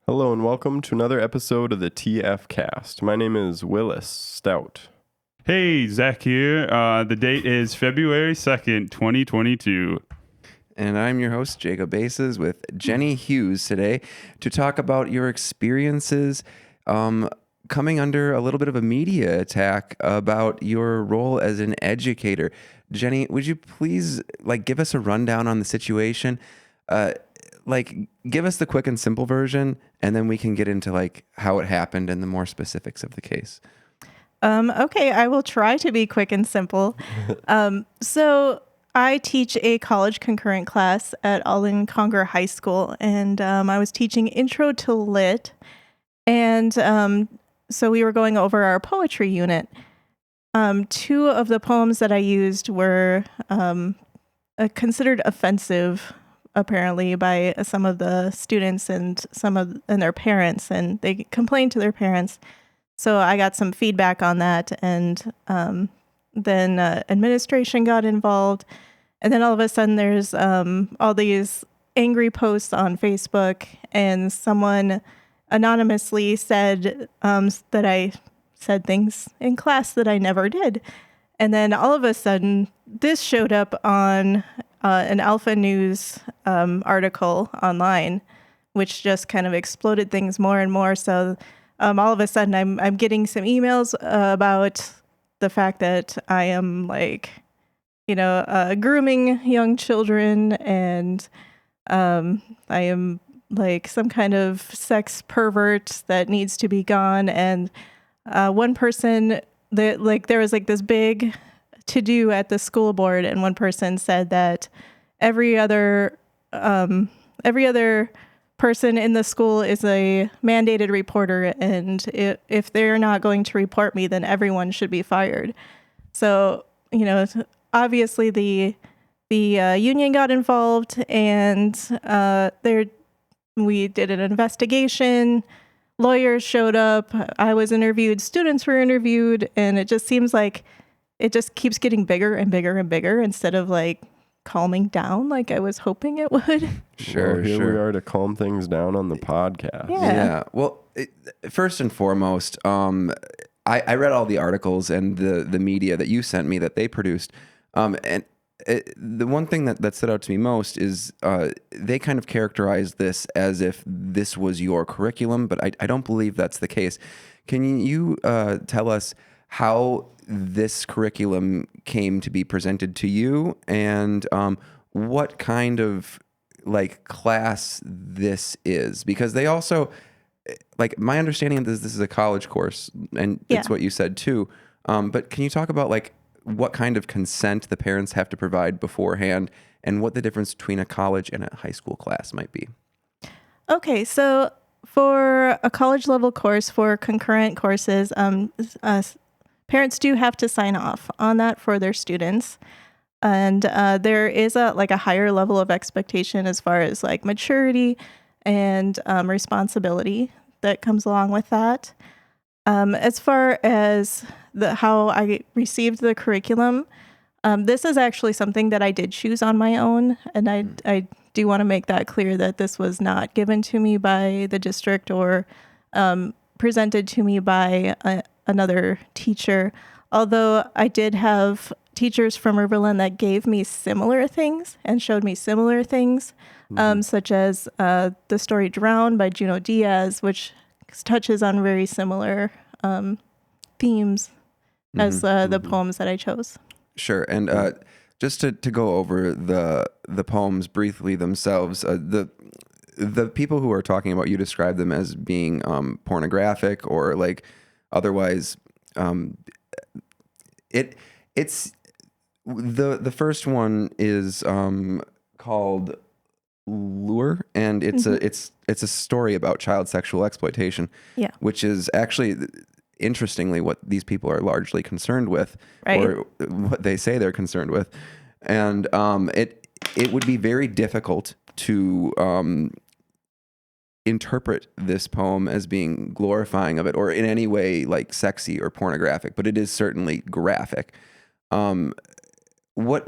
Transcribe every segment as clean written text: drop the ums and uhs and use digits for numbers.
Hello and welcome to another episode of the TF Cast. My name is Willis Stout. Hey, Zach here. The date is February 2nd, 2022. And I'm your host, Jacob Bases, with Jenny Hughes today to talk about your experiences coming under a little bit of a media attack about your role as an educator. Jenny, would you please give us a rundown on the situation? Give us the quick and simple version, and then we can get into how it happened and the more specifics of the case. Okay, I will try to be quick and simple. So I teach a college concurrent class at Alden Conger High School, and I was teaching Intro to Lit, and so we were going over our poetry unit. Two of the poems that I used were considered offensive, apparently, by some of the students and their parents, and they complained to their parents. So I got some feedback on that, and then administration got involved. And then all of a sudden there's all these angry posts on Facebook, and someone anonymously said that I said things in class that I never did. And then all of a sudden this showed up on an Alpha News article online, which just kind of exploded things more and more. So all of a sudden I'm getting some emails about the fact that I am grooming young children, and I am some kind of sex pervert that needs to be gone. And one person that there was this big to do at the school board, and one person said that every other person in the school is a mandated reporter, and if they're not going to report me, then everyone should be fired. So, obviously the union got involved, and we did an investigation. Lawyers showed up. I was interviewed. Students were interviewed, and it just seems like it just keeps getting bigger and bigger and bigger instead of calming down like I was hoping it would. Sure, well, here we are to calm things down on the podcast. Yeah. Well, first and foremost, I read all the articles and the media that you sent me that they produced. The one thing that stood out to me most is they kind of characterized this as if this was your curriculum, but I don't believe that's the case. Can you tell us how this curriculum came to be presented to you, and what kind of class this is? Because they also, my understanding of this is a college course, and it's what you said too. But can you talk about what kind of consent the parents have to provide beforehand, and what the difference between a college and a high school class might be? Okay, so for a college level course, for concurrent courses, parents do have to sign off on that for their students. And there is a higher level of expectation as far as maturity and responsibility that comes along with that. As far as how I received the curriculum, this is actually something that I did choose on my own. And I do want to make that clear that this was not given to me by the district or presented to me by another teacher. Although I did have teachers from Riverland that gave me similar things and showed me similar things, such as the story Drown by Juno Diaz, which touches on very similar themes as the poems that I chose. Sure. And just to go over the poems briefly themselves, the people who are talking about, you describe them as being pornographic or otherwise. It's the first one is called Lure, and it's a story about child sexual exploitation, which is actually interestingly what these people are largely concerned with, right, or what they say they're concerned with. And it would be very difficult to interpret this poem as being glorifying of it or in any way sexy or pornographic, but it is certainly graphic. What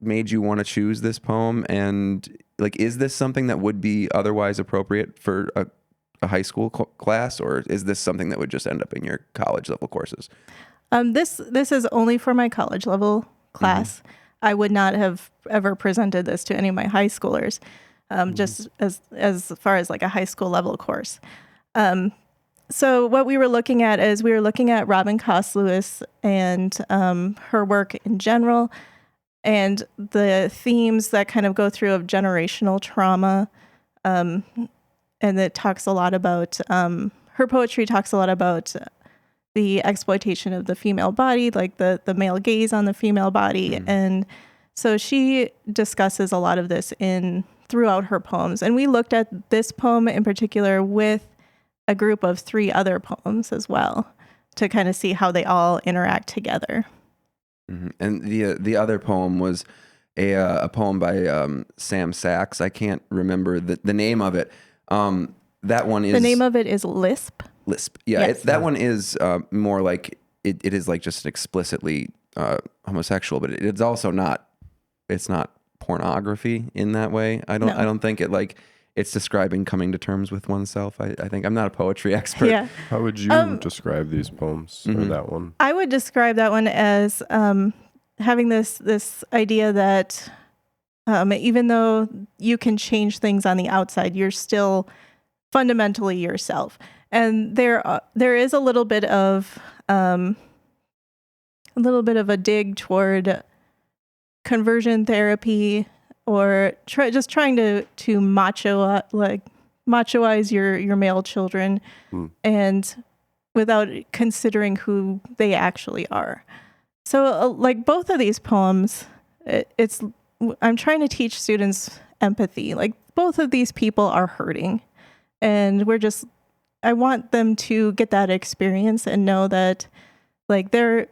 made you want to choose this poem? And like, is this something that would be otherwise appropriate for a high school class, or is this something that would just end up in your college level courses? This is only for my college level class. Mm-hmm. I would not have ever presented this to any of my high schoolers, just as far as like a high school level course. So what we were looking at is we were looking at Robin Cost-Lewis and her work in general, and the themes that kind of go through of generational trauma. And it talks a lot about, her poetry talks a lot about the exploitation of the female body, like the male gaze on the female body. And so she discusses a lot of this throughout her poems. And we looked at this poem in particular with a group of 3 other poems as well to kind of see how they all interact together. Mm-hmm. And the other poem was a poem by Sam Sachs. I can't remember the name of it. That one is... The name of it is Lisp. Lisp. Yeah, Yes. that one is more like, it is like just explicitly homosexual, but it's also not, it's not pornography in that way. I don't think it like... It's describing coming to terms with oneself. I think I'm not a poetry expert. Yeah. How would you describe these poems or that one? I would describe that one as having this idea that even though you can change things on the outside, you're still fundamentally yourself. And there is a little bit of a dig toward conversion therapy, or just trying to machoize your male children, and without considering who they actually are. So like both of these poems, I'm trying to teach students empathy. Like both of these people are hurting, and I want them to get that experience and know that like their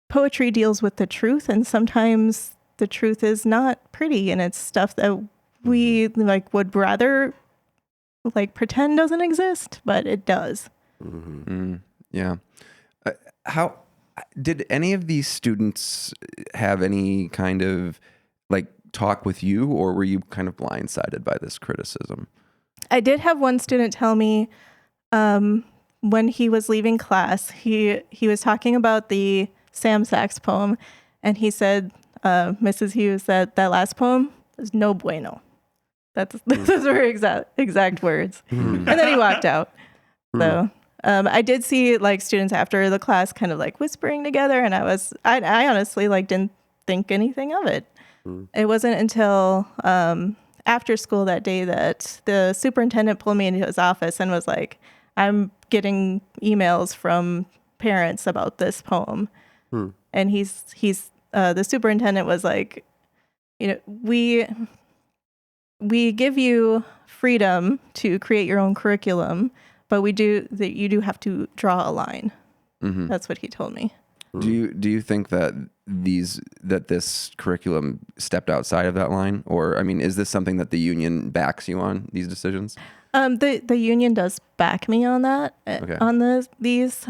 poetry deals with the truth, and sometimes the truth is not pretty, and it's stuff that we like would rather like pretend doesn't exist, but it does. Yeah. How did any of these students have any kind of like talk with you, or were you kind of blindsided by this criticism? I did have one student tell me when he was leaving class, he was talking about the Sam Sachs poem, and he said, Mrs. Hughes, that last poem is no bueno. Those were exact words. And then he walked out. So I did see like students after the class kind of like whispering together, and I honestly like didn't think anything of it. It wasn't until after school that day that the superintendent pulled me into his office and was like, I'm getting emails from parents about this poem. And he's the superintendent was like, you know, we give you freedom to create your own curriculum, but you do have to draw a line. That's what he told me. Do you think that this curriculum stepped outside of that line, or I mean, is this something that the union backs you on, these decisions? The union does back me on that, Okay. on these.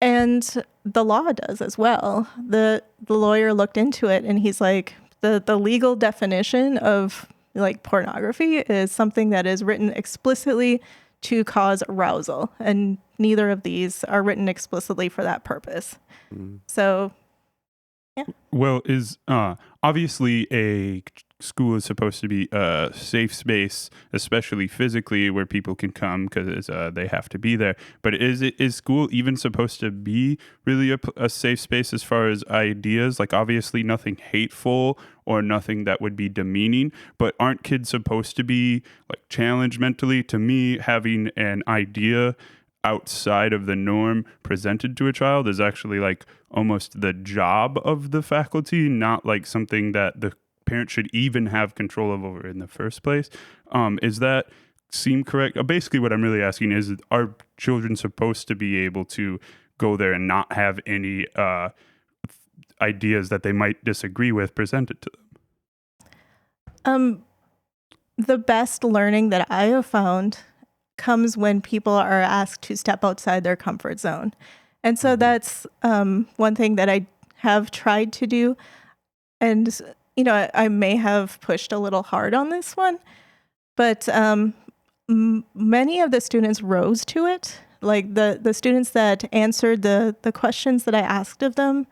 And the law does as well. The lawyer looked into it, and he's like, the legal definition of like pornography is something that is written explicitly to cause arousal, and neither of these are written explicitly for that purpose. So, yeah. Well, is obviously a school is supposed to be a safe space, especially physically, where people can come because they have to be there. But is school even supposed to be really a safe space as far as ideas? Like obviously nothing hateful or nothing that would be demeaning, but aren't kids supposed to be like challenged mentally? To me, having an idea outside of the norm presented to a child is actually like almost the job of the faculty, not like something that the parent should even have control over in the first place. Is that seem correct? Basically what I'm really asking is, are children supposed to be able to go there and not have any ideas that they might disagree with presented to them? The best learning that I have found comes when people are asked to step outside their comfort zone. And so that's one thing that I have tried to do. And, you know, I may have pushed a little hard on this one, but many of the students rose to it. Like the students that answered the questions that I asked of them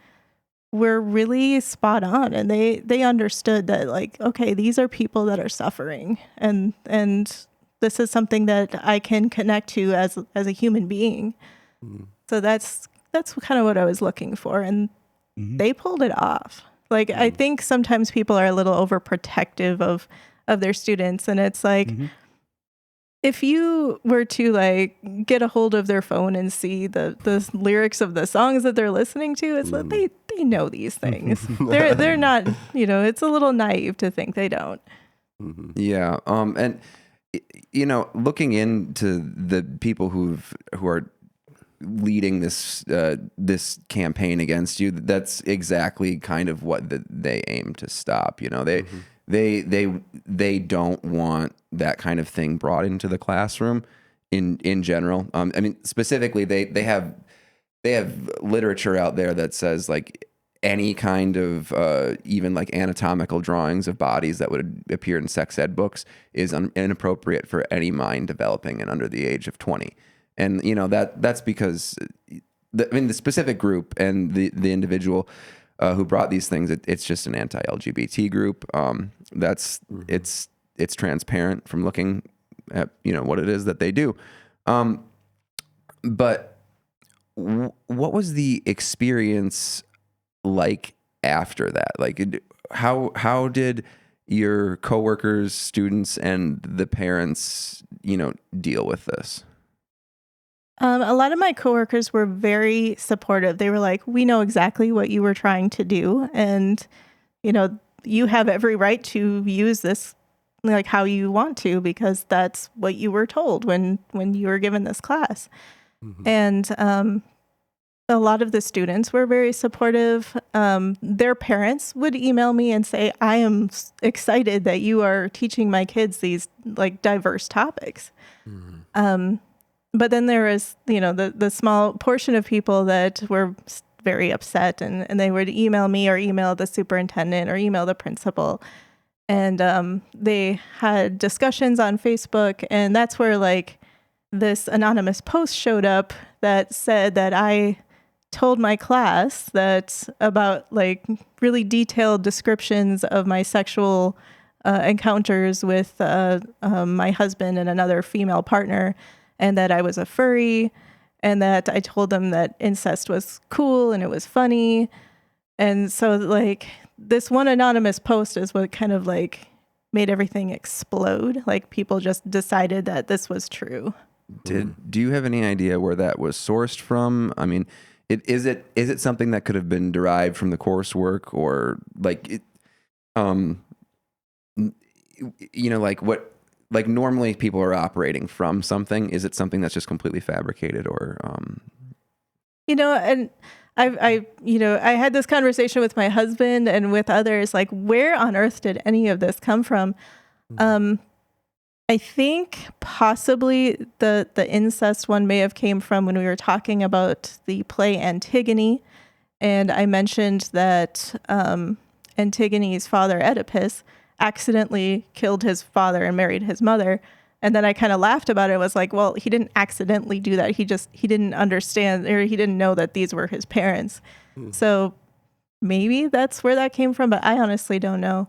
were really spot on, and they understood that, like, okay, these are people that are suffering, and this is something that I can connect to as a human being. So that's kind of what I was looking for, and they pulled it off. Like, I think sometimes people are a little overprotective of their students, and it's like, if you were to like get a hold of their phone and see the lyrics of the songs that they're listening to, it's like they know these things. They're not, you know, it's a little naive to think they don't. Yeah. And you know, looking into the people who are leading this this campaign against you, that's exactly kind of what they aim to stop. You know, they don't want that kind of thing brought into the classroom in general. I mean, specifically, they have literature out there that says, like, any kind of even like anatomical drawings of bodies that would appear in sex ed books is inappropriate for any mind developing and under the age of 20. And, you know, that's because the specific group and the individual who brought these things, it's just an anti-LGBT group. It's transparent from looking at, you know, what it is that they do. But what was the experience like after that? Like, how did your coworkers, students, and the parents, you know, deal with this? A lot of my coworkers were very supportive. They were like, we know exactly what you were trying to do, and, you know, you have every right to use this like how you want to, because that's what you were told when you were given this class. And a lot of the students were very supportive. Their parents would email me and say, I am excited that you are teaching my kids these like diverse topics. But then there was, you know, the small portion of people that were very upset, and they would email me or email the superintendent or email the principal. And they had discussions on Facebook, and that's where like this anonymous post showed up that said that I told my class that about like really detailed descriptions of my sexual encounters with my husband and another female partner, and that I was a furry, and that I told them that incest was cool and it was funny. And so like this one anonymous post is what kind of like made everything explode. Like, people just decided that this was true. Do you have any idea where that was sourced from? I mean, is it something that could have been derived from the coursework, or like you know, like what, like normally people are operating from something? Is it something that's just completely fabricated, or You know, and I you know, I had this conversation with my husband and with others, like, where on earth did any of this come from? I think possibly the incest one may have came from when we were talking about the play Antigone, and I mentioned that Antigone's father, Oedipus, accidentally killed his father and married his mother. And then I kind of laughed about it. I was like, well, he didn't accidentally do that. He didn't understand, or he didn't know that these were his parents. So maybe that's where that came from, but I honestly don't know.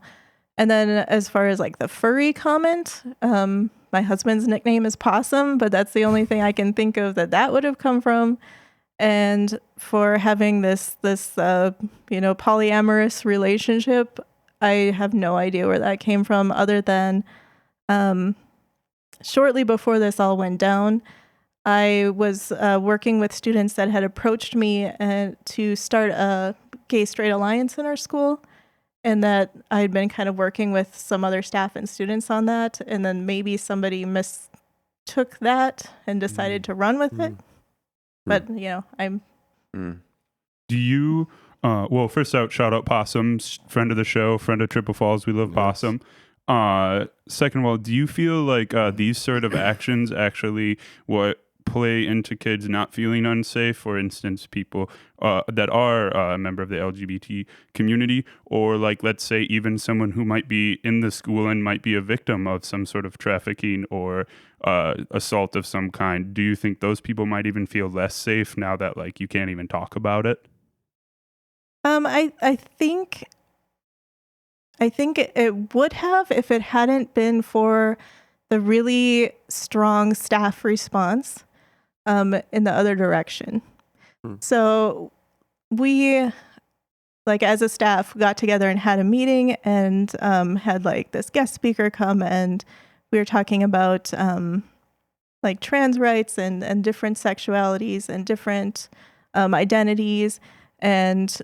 And then as far as like the furry comment, my husband's nickname is Possum, but that's the only thing I can think of that would have come from. And for having this you know, polyamorous relationship, I have no idea where that came from, other than shortly before this all went down, I was working with students that had approached me to start a gay-straight alliance in our school, and that I had been kind of working with some other staff and students on that, and then maybe somebody mistook that and decided to run with it. But, you know, I'm... Do you... well, first out, shout out Possum, friend of the show, friend of Triple Falls. We love Possum. Second of all, do you feel like these sort of actions actually what play into kids not feeling unsafe? For instance, people that are a member of the LGBT community, or like, let's say, even someone who might be in the school and might be a victim of some sort of trafficking or assault of some kind. Do you think those people might even feel less safe now that like you can't even talk about it? I think it would have if it hadn't been for the really strong staff response in the other direction. So we, like as a staff, got together and had a meeting and had like this guest speaker come, and we were talking about like trans rights and different sexualities and different identities. And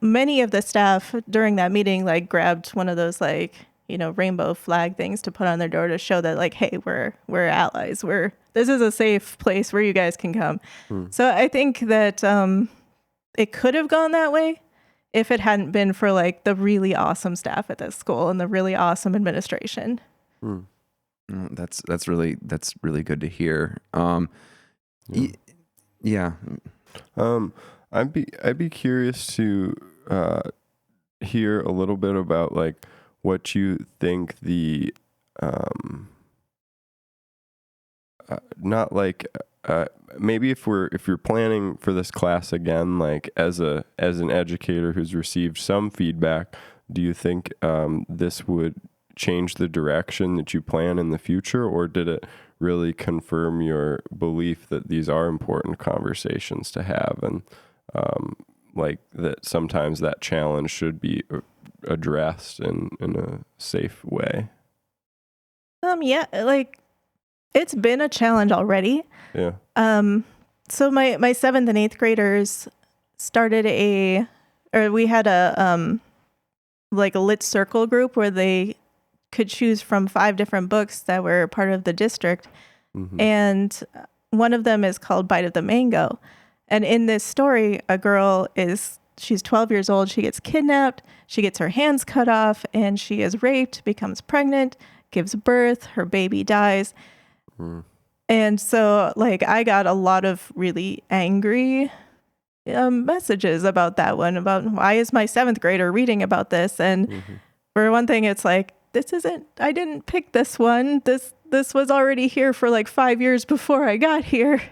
many of the staff during that meeting like grabbed one of those like, rainbow flag things to put on their door to show that like, hey, we're allies. This is a safe place where you guys can come. So I think that it could have gone that way if it hadn't been for like the really awesome staff at this school and the really awesome administration. That's really good to hear. Yeah. I'd be curious to hear a little bit about like what you think the not like maybe if you're planning for this class again, like as an educator who's received some feedback, do you think this would change the direction that you plan in the future, or did it really confirm your belief that these are important conversations to have, and like that sometimes that challenge should be addressed in a safe way? Yeah, like it's been a challenge already. Yeah. So my 7th and 8th graders started we had a like a lit circle group where they could choose from 5 different books that were part of the district. And one of them is called Bite of the Mango. And in this story, a girl she's 12 years old. She gets kidnapped. She gets her hands cut off and she is raped, becomes pregnant, gives birth. Her baby dies. And so like I got a lot of really angry messages about that one, about why is my 7th grader reading about this? And for one thing, it's like, I didn't pick this one. This was already here for like 5 years before I got here.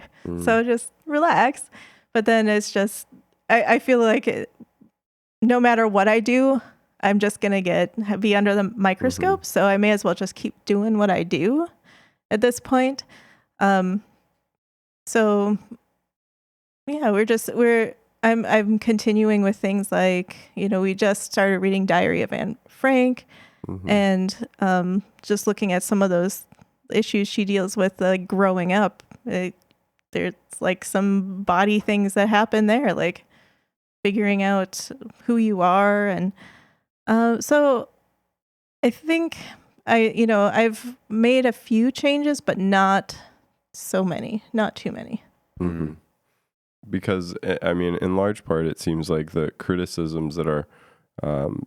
So just relax. But then it's just, I feel like no matter what I do, I'm just going to be under the microscope. So I may as well just keep doing what I do at this point. So yeah, I'm continuing with things like, we just started reading Diary of Anne Frank. And just looking at some of those issues she deals with, like growing up, there's like some body things that happen there, like figuring out who you are. And so I think I've made a few changes, but not so many, not too many. Because I mean, in large part, it seems like the criticisms that are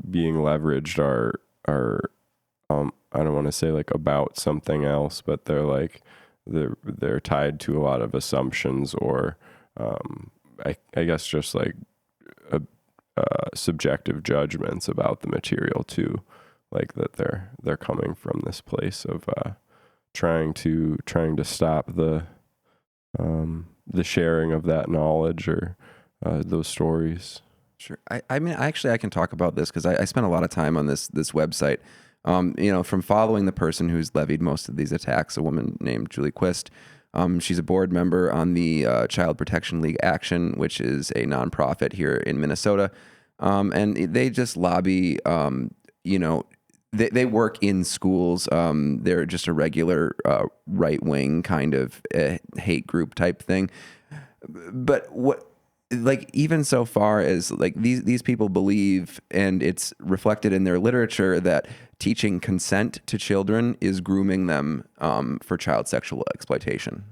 being leveraged are I don't want to say like about something else, but they're like they're tied to a lot of assumptions, or I guess just like subjective judgments about the material too, like that they're coming from this place of trying to stop the sharing of that knowledge or those stories. Sure. I mean, actually, I can talk about this because I spent a lot of time on this website. From following the person who's levied most of these attacks, a woman named Julie Quist. She's a board member on the Child Protection League Action, which is a nonprofit here in Minnesota. And they just lobby, they work in schools. They're just a regular right-wing kind of hate group type thing. But like even so far as like these people believe, and it's reflected in their literature, that teaching consent to children is grooming them for child sexual exploitation.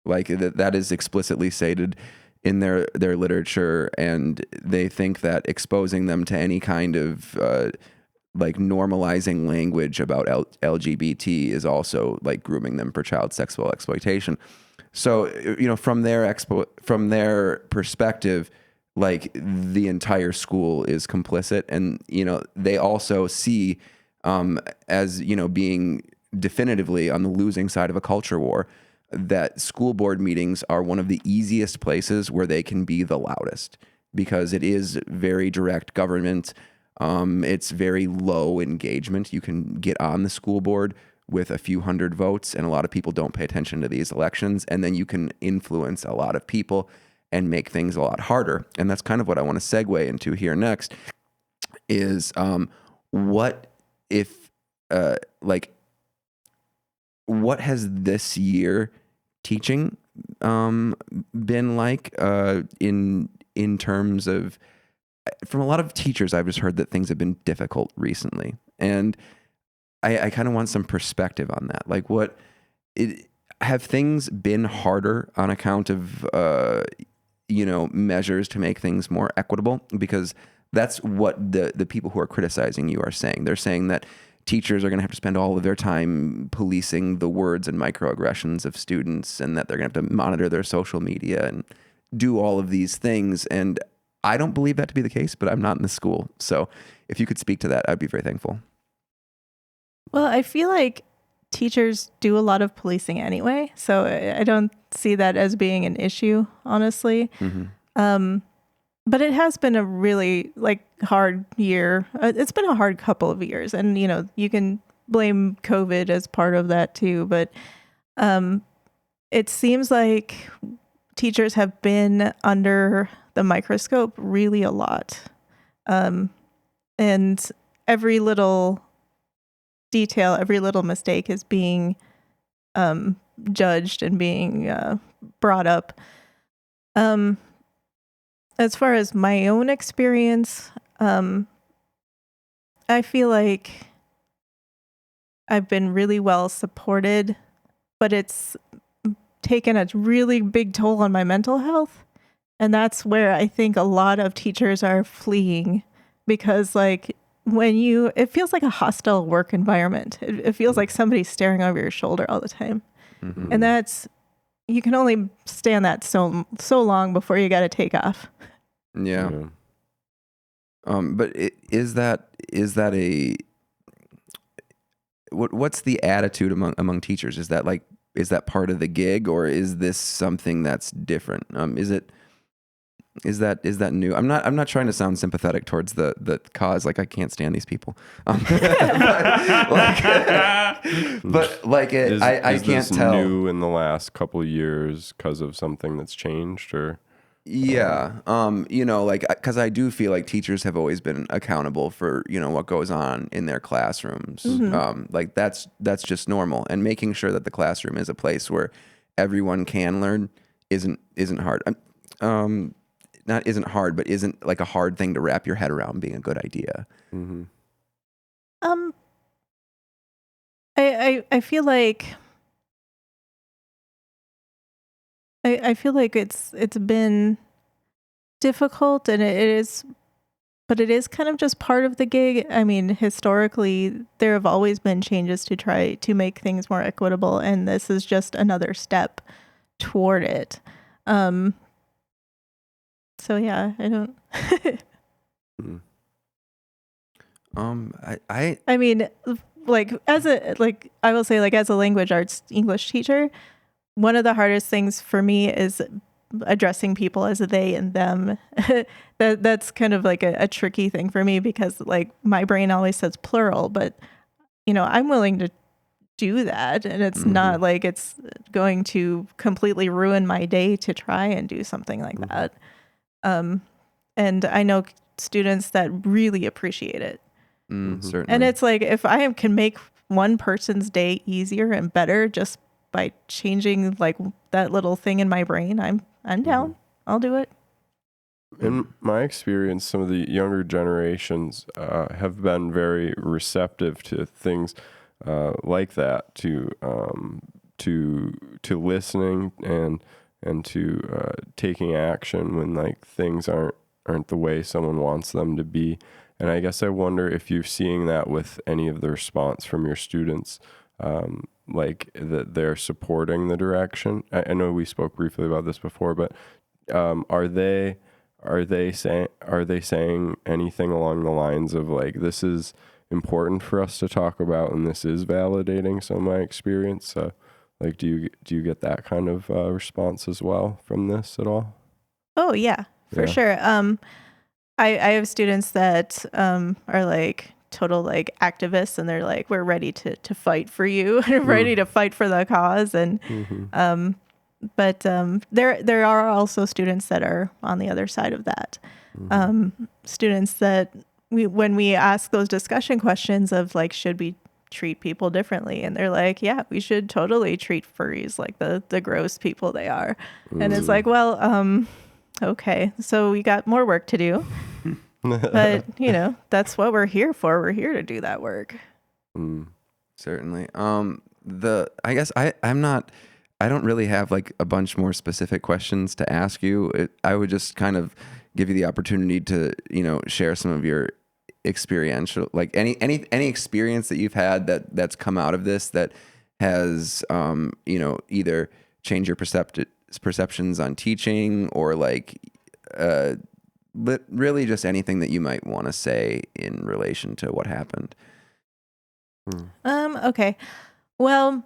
Like that is explicitly stated in their literature, and they think that exposing them to any kind of like normalizing language about LGBT is also like grooming them for child sexual exploitation. So, from their perspective, like the entire school is complicit, and they also see as being definitively on the losing side of a culture war, that school board meetings are one of the easiest places where they can be the loudest, because it is very direct government. It's very low engagement. You can get on the school board with a few hundred votes, and a lot of people don't pay attention to these elections, and then you can influence a lot of people and make things a lot harder. And that's kind of what I want to segue into here next is what if what has this year teaching been like in terms of, from a lot of teachers, I've just heard that things have been difficult recently, and I kind of want some perspective on that. Like, have things been harder on account of measures to make things more equitable? Because that's what the people who are criticizing you are saying. They're saying that teachers are going to have to spend all of their time policing the words and microaggressions of students, and that they're going to have to monitor their social media and do all of these things. And I don't believe that to be the case, but I'm not in the school. So if you could speak to that, I'd be very thankful. Well, I feel like teachers do a lot of policing anyway, so I don't see that as being an issue, honestly. Mm-hmm. But it has been a really hard year. It's been a hard couple of years, and you can blame COVID as part of that too. But it seems like teachers have been under the microscope really a lot, and every little detail, every little mistake is being judged and being brought up. As far as my own experience, I feel like I've been really well supported, but it's taken a really big toll on my mental health. And that's where I think a lot of teachers are fleeing, because it feels like a hostile work environment. It feels like somebody's staring over your shoulder all the time. Mm-hmm. And you can only stand that so long before you got to take off. Yeah. But is that what's the attitude among teachers? Is that part of the gig, or is this something that's different? Is that new? I'm not trying to sound sympathetic towards the cause. Like, I can't stand these people. I Is can't this tell. new in the last couple of years because of something that's changed, or? Yeah. Because I do feel like teachers have always been accountable for, what goes on in their classrooms. Mm-hmm. That's just normal. And making sure that the classroom is a place where everyone can learn isn't hard. Not isn't hard, but isn't like a hard thing to wrap your head around being a good idea. Mm-hmm. I feel like I feel like it's been difficult, and it is, but it is kind of just part of the gig. I mean, historically, there have always been changes to try to make things more equitable, and this is just another step toward it. So yeah, I don't. I mean, I will say, as a language arts English teacher, one of the hardest things for me is addressing people as they and them. That's kind of like a tricky thing for me, because my brain always says plural, but I'm willing to do that, and it's not like it's going to completely ruin my day to try and do something like that. And I know students that really appreciate it. Certainly. And it's like, if I can make one person's day easier and better just by changing that little thing in my brain, I'm down. I'll do it. In my experience, some of the younger generations have been very receptive to things like that, to listening and to taking action when things aren't the way someone wants them to be. And I guess I wonder if you're seeing that with any of the response from your students, like that they're supporting the direction. I know we spoke briefly about this before, but are they saying anything along the lines of like, this is important for us to talk about and this is validating some of my experience? Like, do you get that kind of response as well from this at all? Oh yeah, for sure. I have students that are like total like activists, and they're like, we're ready to fight for you, and ready to fight for the cause. And but there are also students that are on the other side of that. Students that when we ask those discussion questions of like, should we treat people differently, and they're like, yeah, we should totally treat furries like the gross people they are. And it's like, well, okay, so we got more work to do. But that's what we're here for. We're here to do that work. Certainly. I guess I don't really have like a bunch more specific questions to ask you. I would just kind of give you the opportunity to, share some of your experiential, like any experience that you've had that's come out of this that has, either changed your perceptions on teaching, or like, really just anything that you might want to say in relation to what happened. Okay. Well,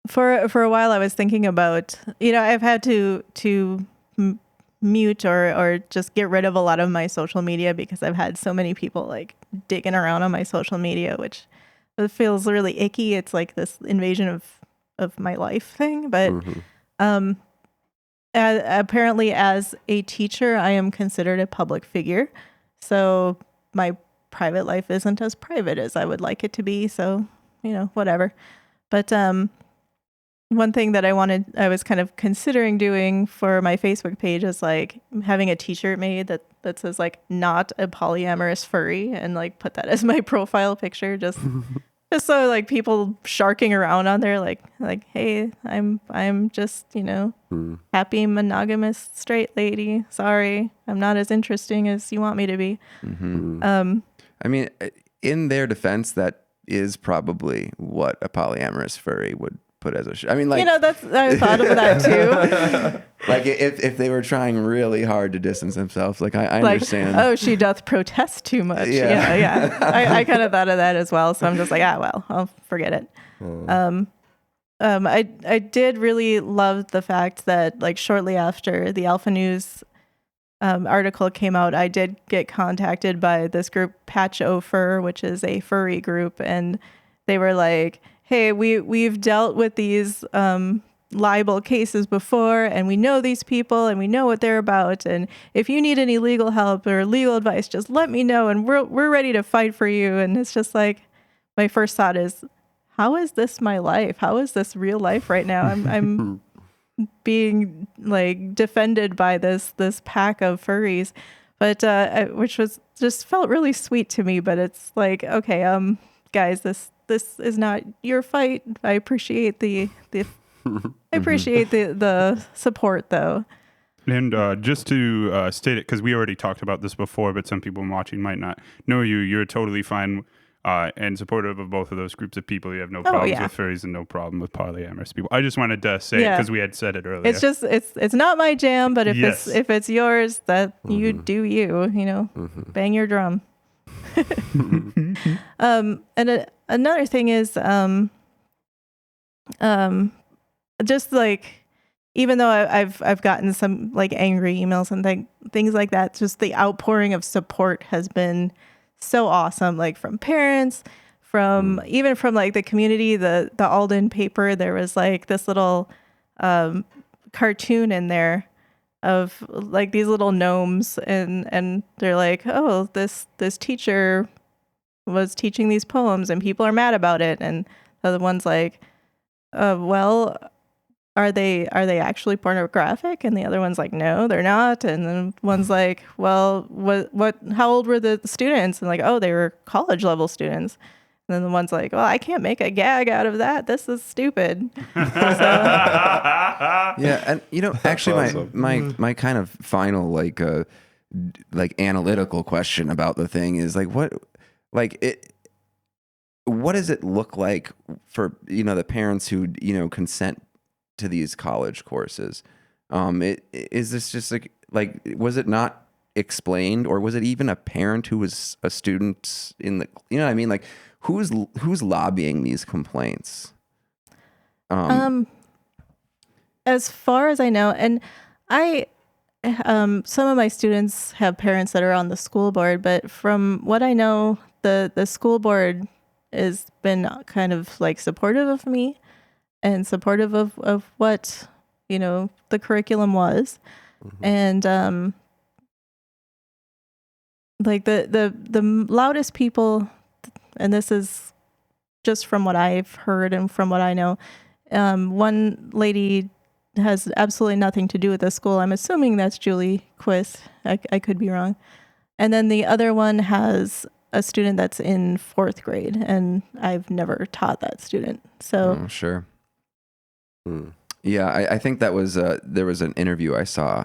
for a while I was thinking about, I've had to mute or just get rid of a lot of my social media because I've had so many people like digging around on my social media, which it feels really icky. It's like this invasion of my life thing. But apparently as a teacher, I am considered a public figure. So my private life isn't as private as I would like it to be. So, whatever. But one thing that I was kind of considering doing for my Facebook page is like having a t-shirt made that says like, not a polyamorous furry, and like put that as my profile picture, just so like people sharking around on there, like, hey, I'm just, happy monogamous straight lady. Sorry, I'm not as interesting as you want me to be. I mean, in their defense, that is probably what a polyamorous furry would put as a I mean, like, I thought of that too. Like if they were trying really hard to distance themselves, like I understand. Oh, she doth protest too much. Yeah. I kind of thought of that as well. So I'm just like, well, I'll forget it. I did really love the fact that like shortly after the Alpha News article came out, I did get contacted by this group, Patch O Fur, which is a furry group, and they were like, hey, we've dealt with these libel cases before, and we know these people, and we know what they're about, and if you need any legal help or legal advice, just let me know, and we're ready to fight for you. And it's just like, my first thought is, how is this my life? How is this real life right now? I'm being like defended by this pack of furries, but which was just felt really sweet to me. But it's like, okay, guys, this is not your fight. I appreciate the support though. And just to state it, because we already talked about this before, but some people watching might not know you. You're totally fine and supportive of both of those groups of people. You have no problems with furries and no problem with polyamorous people. I just wanted to say it because we had said it earlier. It's just it's not my jam, but if it's yours, that you do you. Bang your drum. And another thing is just like, even though I've gotten some like angry emails and things like that, just the outpouring of support has been so awesome. Like from parents, even from like the community, the Alden paper, there was like this little cartoon in there of like these little gnomes, and they're like, oh, this teacher was teaching these poems and people are mad about it, and the other one's like, well, are they actually pornographic? And the other one's like, no, they're not. And then one's like, well, how old were the students? And like, oh, they were college level students. And then the one's like, well, I can't make a gag out of that. This is stupid. Yeah, and actually, awesome. my kind of final like like analytical question about the thing is like, what does it look like for, the parents who, consent to these college courses? Is this just like, was it not explained, or was it even a parent who was a student in the, you know what I mean? Like, who's lobbying these complaints? As far as I know, and some of my students have parents that are on the school board, but from what I know, the school board has been kind of like supportive of me and supportive of what, the curriculum was. And like the loudest people, and this is just from what I've heard and from what I know, one lady has absolutely nothing to do with the school. I'm assuming that's Julie Quist. I could be wrong. And then the other one has a student that's in 4th grade, and I've never taught that student. So sure. Yeah, I think that was there was an interview I saw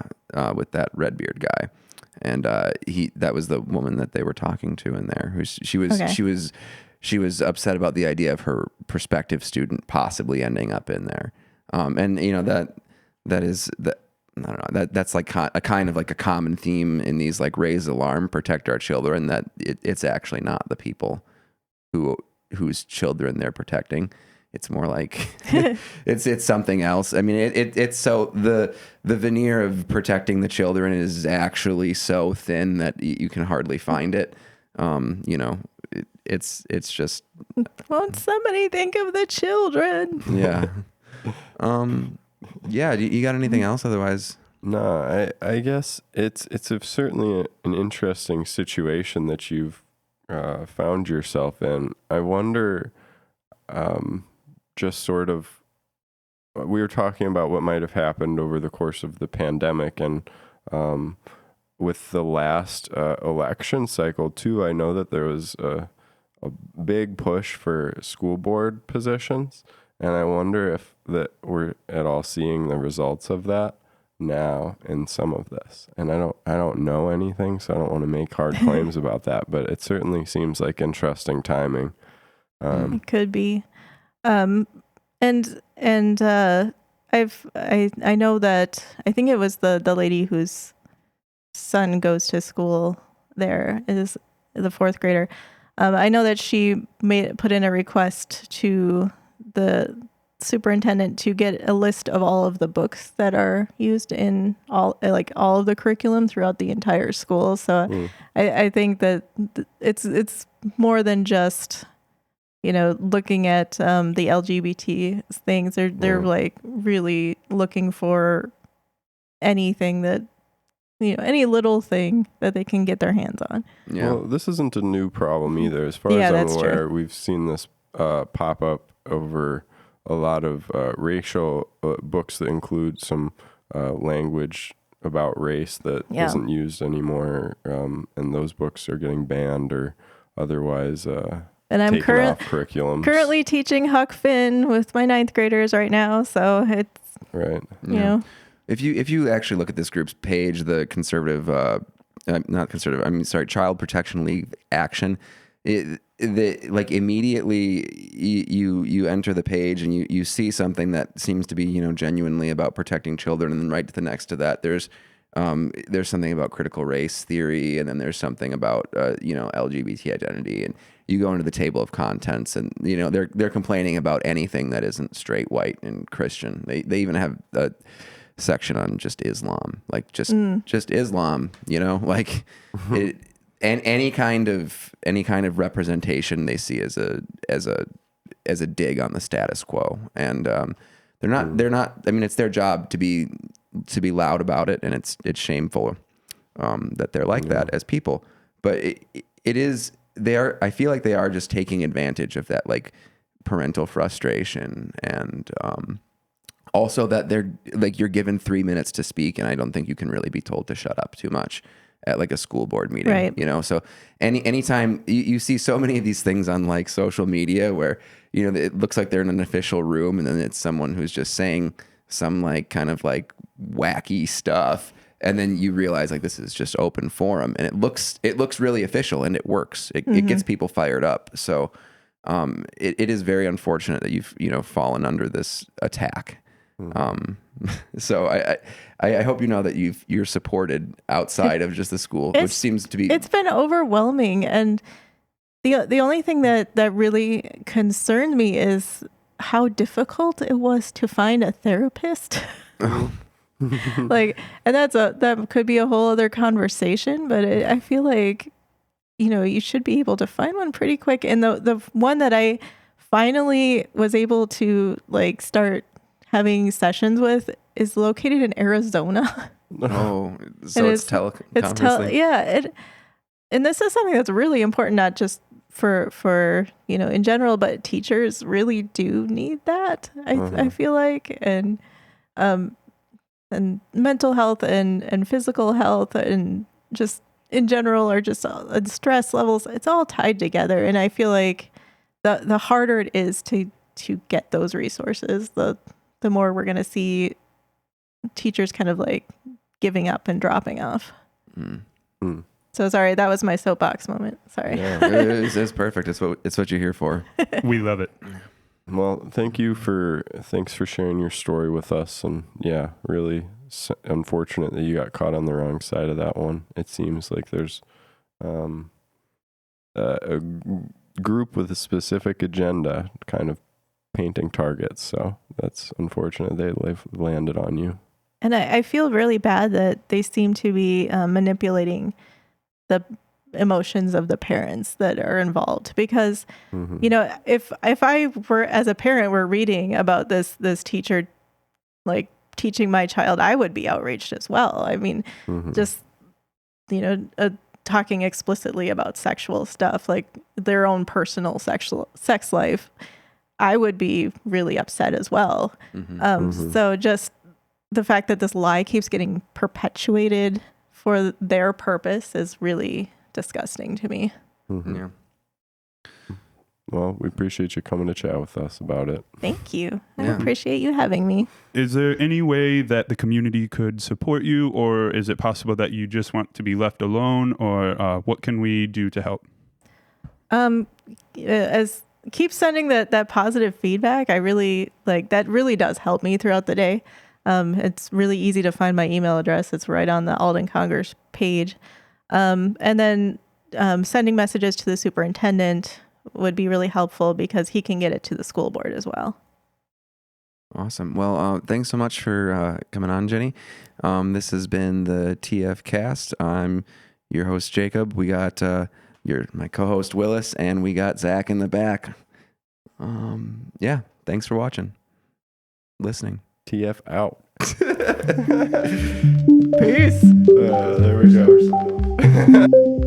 with that Redbeard guy, and that was the woman that they were talking to in there. She was upset about the idea of her prospective student possibly ending up in there, and I don't know, that's like a kind of like a common theme in these like raise alarm, protect our children, that it's actually not the people whose children they're protecting. It's more like it's something else. I mean, it's so the veneer of protecting the children is actually so thin that you can hardly find it. It's just, won't somebody think of the children? Yeah. Yeah. You got anything else? Otherwise, no. I guess it's certainly an interesting situation that you've found yourself in. I wonder, just sort of, we were talking about what might have happened over the course of the pandemic, and with the last election cycle too. I know that there was a big push for school board positions. And I wonder if that we're at all seeing the results of that now in some of this. And I don't know anything, so I don't want to make hard claims about that. But it certainly seems like interesting timing. It could be, and I know that I think it was the lady whose son goes to school there is the 4th grader. I know that she put in a request to the superintendent to get a list of all of the books that are used in all of the curriculum throughout the entire school. So I think that it's more than just, looking at the LGBT things. They're like really looking for anything that, any little thing that they can get their hands on. yeah. Well, this isn't a new problem either. As far Yeah, as I'm that's aware, true. we've seen this pop up over a lot of racial books that include some language about race that Yeah. isn't used anymore, and those books are getting banned or otherwise And I'm taken off curriculums. currently teaching Huck Finn with my 9th graders right now. So it's, Right. If you actually look at this group's page, the conservative, not conservative, Child Protection League Action, like immediately you enter the page and you see something that seems to be, genuinely about protecting children, and then right to the next to that there's something about critical race theory, and then there's something about LGBT identity, and you go into the table of contents, and they're complaining about anything that isn't straight, white, and Christian. They even have a section on just Islam, like just Islam, like it, and any kind of representation they see as a dig on the status quo, and they're not. I mean, it's their job to be loud about it, and it's shameful that they're like that as people. But it is. They are. I feel like they are just taking advantage of that, like parental frustration, and also that they're like, you're given 3 minutes to speak, and I don't think you can really be told to shut up too much at like a school board meeting, right. So anytime you see so many of these things on like social media where, it looks like they're in an official room, and then it's someone who's just saying some like kind of like wacky stuff, and then you realize like this is just open forum, and it looks really official, and it works. It gets people fired up. So it is very unfortunate that you've fallen under this attack. So I hope you know that you're supported outside of just the school, which seems to be. It's been overwhelming, and the only thing that really concerned me is how difficult it was to find a therapist. Like, and that could be a whole other conversation, but I feel like, you should be able to find one pretty quick. And the one that I finally was able to like start having sessions with is located in Arizona. Oh, so it's teleconference. And this is something that's really important, not just for in general, but teachers really do need that. I feel like, and mental health and physical health and just in general, or just stress levels, it's all tied together. And I feel like the harder it is to get those resources, the more we're going to see teachers kind of like giving up and dropping off. So sorry, that was my soapbox moment. Sorry. Yeah, it's perfect. It's what you're here for. We love it. Well, thanks for sharing your story with us. And yeah, really unfortunate that you got caught on the wrong side of that one. It seems like there's a group with a specific agenda kind of painting targets. So that's unfortunate they've landed on you. And I feel really bad that they seem to be manipulating the emotions of the parents that are involved, because if I were, as a parent, were reading about this teacher like teaching my child, I would be outraged as well. I mean, just talking explicitly about sexual stuff, like their own personal sex life, I would be really upset as well. So just the fact that this lie keeps getting perpetuated for their purpose is really disgusting to me. Yeah. Well, we appreciate you coming to chat with us about it. Thank you. I appreciate you having me. Is there any way that the community could support you, or is it possible that you just want to be left alone, or what can we do to help? Keep sending that positive feedback. I really that really does help me throughout the day. It's really easy to find my email address. It's right on the Alden Congress page. And then sending messages to the superintendent would be really helpful, because he can get it to the school board as well. Awesome. Well, thanks so much for coming on, Jenny. This has been the TF Cast. I'm your host, Jacob. We got my co-host, Willis, and we got Zach in the back. Thanks for watching, listening. TF out. Peace. There we go.